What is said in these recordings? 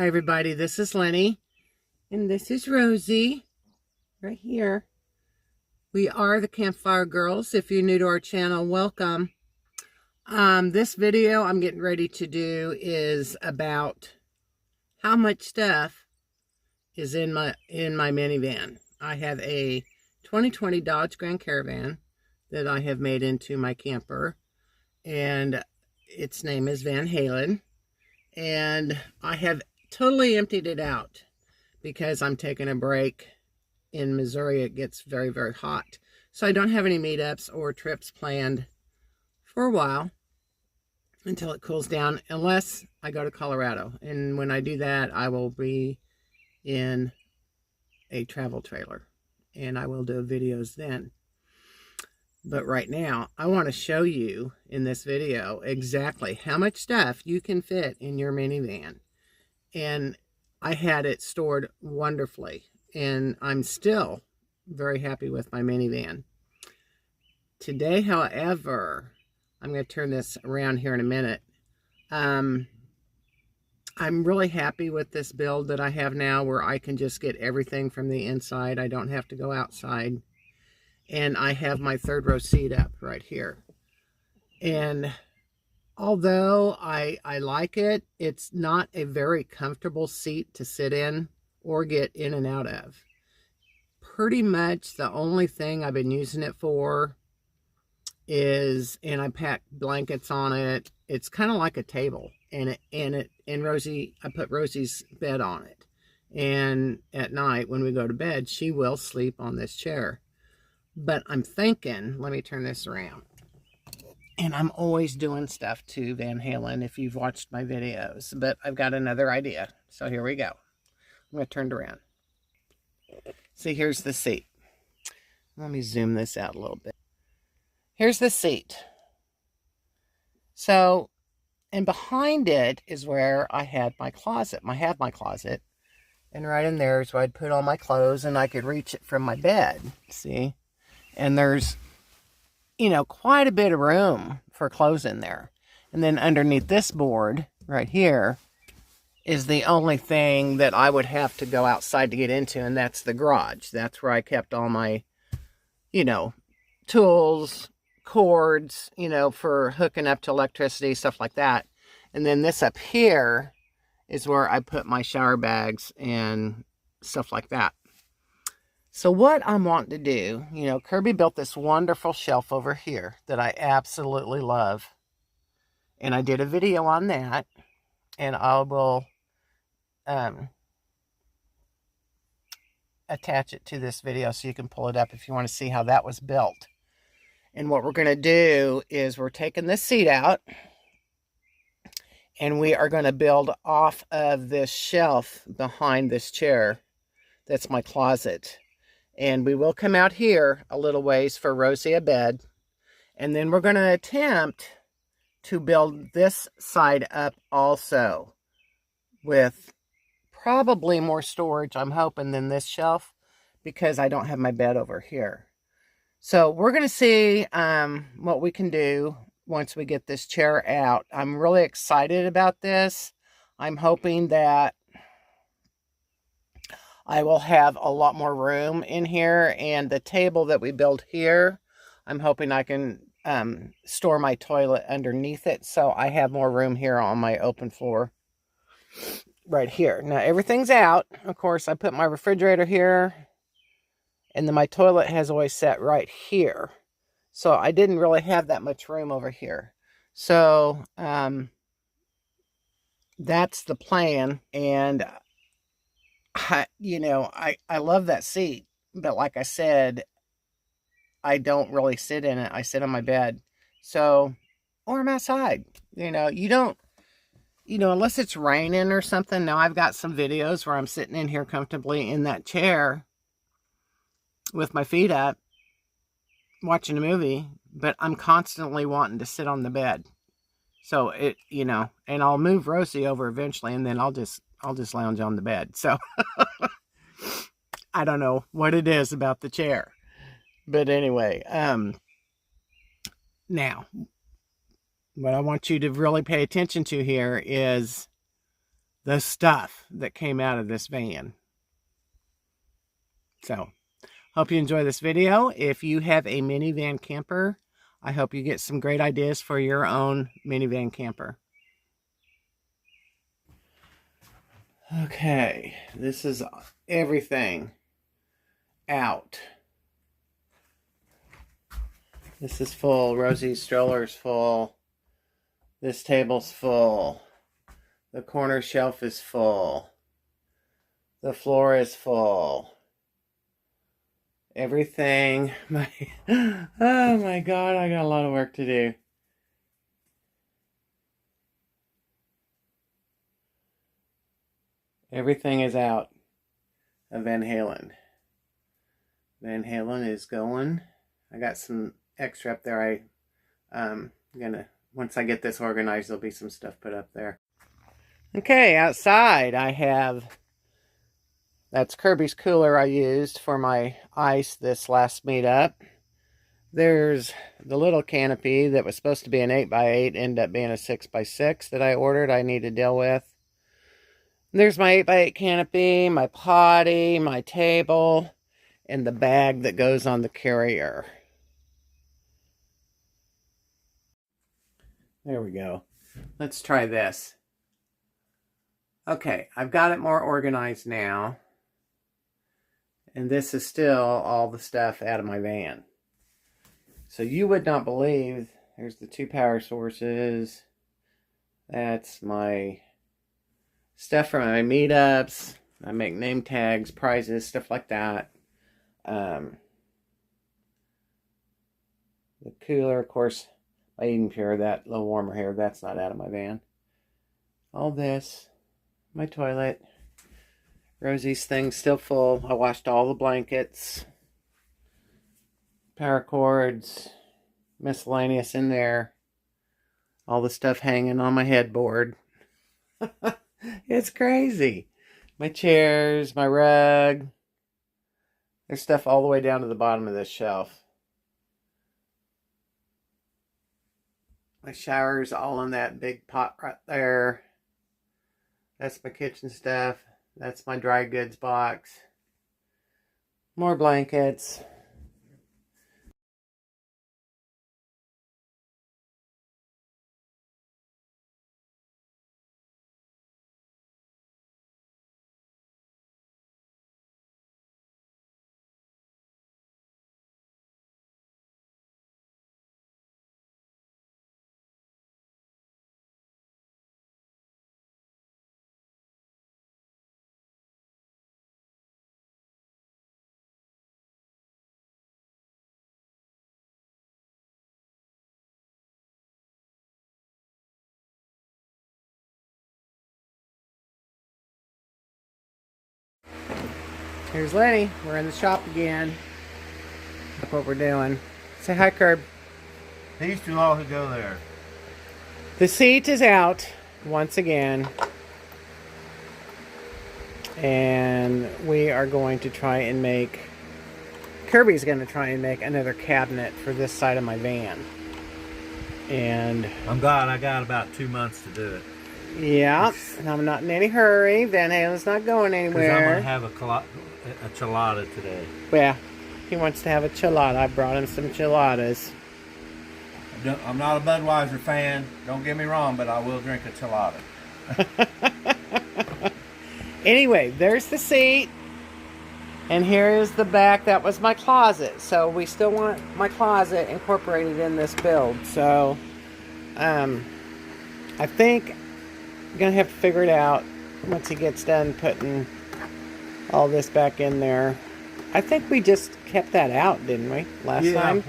everybody, this is Lin-E, and this is Rosie, right here. We are the Campfire Girls. If you're new to our channel, welcome. This video I'm getting ready to do is about how much stuff is in my minivan. I have a 2020 Dodge Grand Caravan that I have made into my camper, and its name is Van Halen. And I have totally emptied it out because I'm taking a break. In Missouri, it gets very, very hot. So I don't have any meetups or trips planned for a while until it cools down, unless I go to Colorado. And when I do that, I will be in a travel trailer and I will do videos then. But right now, I want to show you in this video exactly how much stuff you can fit in your minivan. And I had it stored wonderfully, and I'm still very happy with my minivan. Today, however, I'm going to turn this around here in a minute. I'm really happy with this build that I have now, where I can just get everything from the inside. I don't have to go outside. And I have my third row seat up right here. And although I like it, it's not a very comfortable seat to sit in or get in and out of. Pretty much the only thing I've been using it for is, and I pack blankets on it. It's kind of like a table, and Rosie, I put Rosie's bed on it. And at night when we go to bed, she will sleep on this chair. But I'm thinking, let me turn this around. And I'm always doing stuff to Van Halen if you've watched my videos. But I've got another idea. So here we go. I'm going to turn it around. See, here's the seat. Let me zoom this out a little bit. Here's the seat. So, and behind it is where I had my closet. I have my closet. And right in there is where I'd put all my clothes, and I could reach it from my bed. See? And there's, you know, quite a bit of room for clothes in there. And then underneath this board right here is the only thing that I would have to go outside to get into, and that's the garage. That's where I kept all my, you know, tools, cords, you know, for hooking up to electricity, stuff like that. And then this up here is where I put my shower bags and stuff like that. So what I'm wanting to do, you know, Kirby built this wonderful shelf over here that I absolutely love. And I did a video on that. And I will attach it to this video so you can pull it up if you want to see how that was built. And what we're going to do is we're taking this seat out. And we are going to build off of this shelf behind this chair. That's my closet. And we will come out here a little ways for Rosie a bed. And then we're going to attempt to build this side up also with probably more storage, I'm hoping, than this shelf, because I don't have my bed over here. So we're going to see what we can do once we get this chair out. I'm really excited about this. I'm hoping that I will have a lot more room in here, and the table that we build here, I'm hoping I can store my toilet underneath it, so I have more room here on my open floor right here. Now everything's out. Of course, I put my refrigerator here, and then my toilet has always sat right here. So I didn't really have that much room over here. So that's the plan, and I love that seat, but like I said, I don't really sit in it. I sit on my bed. So, or I'm outside. You know, you don't, unless it's raining or something. Now I've got some videos where I'm sitting in here comfortably in that chair with my feet up, watching a movie, but I'm constantly wanting to sit on the bed. So and I'll move Rosie over eventually, and then I'll just lounge on the bed. So I don't know what it is about the chair. But anyway, now what I want you to really pay attention to here is the stuff that came out of this van. So, hope you enjoy this video. If you have a minivan camper, I hope you get some great ideas for your own minivan camper. Okay, this is everything out. This is full. Rosie's stroller's full. This table's full. The corner shelf is full. The floor is full. Everything. Oh my God, I got a lot of work to do. Everything is out of Van Halen. Van Halen is going. I got some extra up there. I'm gonna, once I get this organized, there'll be some stuff put up there. Okay, outside I have, that's Kirby's cooler I used for my ice this last meetup. There's the little canopy that was supposed to be an 8x8, ended up being a 6x6 that I ordered I need to deal with. There's my 8x8 canopy, my potty, my table, and the bag that goes on the carrier. There we go. Let's try this. Okay, I've got it more organized now. And this is still all the stuff out of my van. So you would not believe, there's the 2 power sources. That's my stuff for my meetups. I make name tags, prizes, stuff like that. The cooler, of course, my Eden Pure, that little warmer here, that's not out of my van. All this, my toilet. Rosie's thing's still full. I washed all the blankets. Power cords, miscellaneous in there. All the stuff hanging on my headboard. It's crazy. My chairs, my rug. There's stuff all the way down to the bottom of this shelf. My shower's all in that big pot right there. That's my kitchen stuff. That's my dry goods box. More blankets. Here's Lenny. We're in the shop again. Look what we're doing. Say hi, Curb. These two all who go there. The seat is out once again. And we are going to try and make, Kirby's going to try and make another cabinet for this side of my van. And I'm glad I got about 2 months to do it. yeah, I'm not in any hurry. Van Halen's not going anywhere. I'm going to have a chilada today. Yeah, he wants to have a chilada. I brought him some chiladas. I'm not a Budweiser fan, don't get me wrong, but I will drink a chilada. Anyway, there's the seat. And here is the back. That was my closet. So we still want my closet incorporated in this build. So I think I'm going to have to figure it out once he gets done putting all this back in there. I think we just kept that out, didn't we, last time?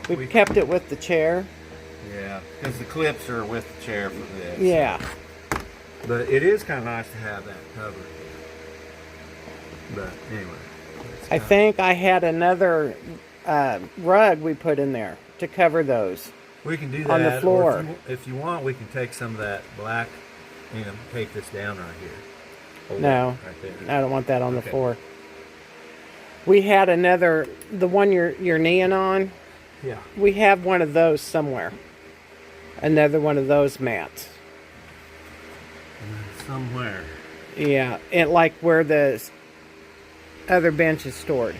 We kept it with the chair. Yeah, because the clips are with the chair for this. Yeah. But it is kind of nice to have that covered. But anyway. I think I had another rug we put in there to cover those. We can do that on the floor. If you want, we can take some of that black and take this down right here. Hold no, right there. I don't want that on the floor. We had another, the one you're kneeing on. Yeah. We have one of those somewhere. Another one of those mats. somewhere. Yeah, it like where the other bench is stored.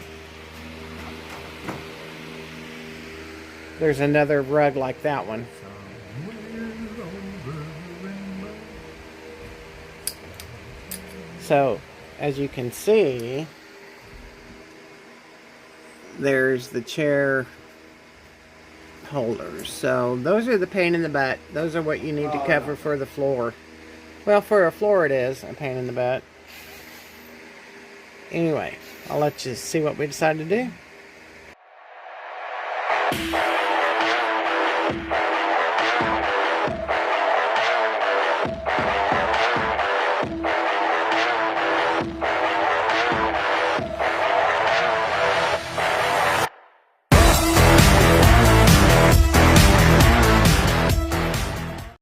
There's another rug like that one. So, as you can see, there's the chair holders. So, those are the pain in the butt. Those are what you need to cover for the floor. Well, for a floor it is a pain in the butt. Anyway, I'll let you see what we decide to do.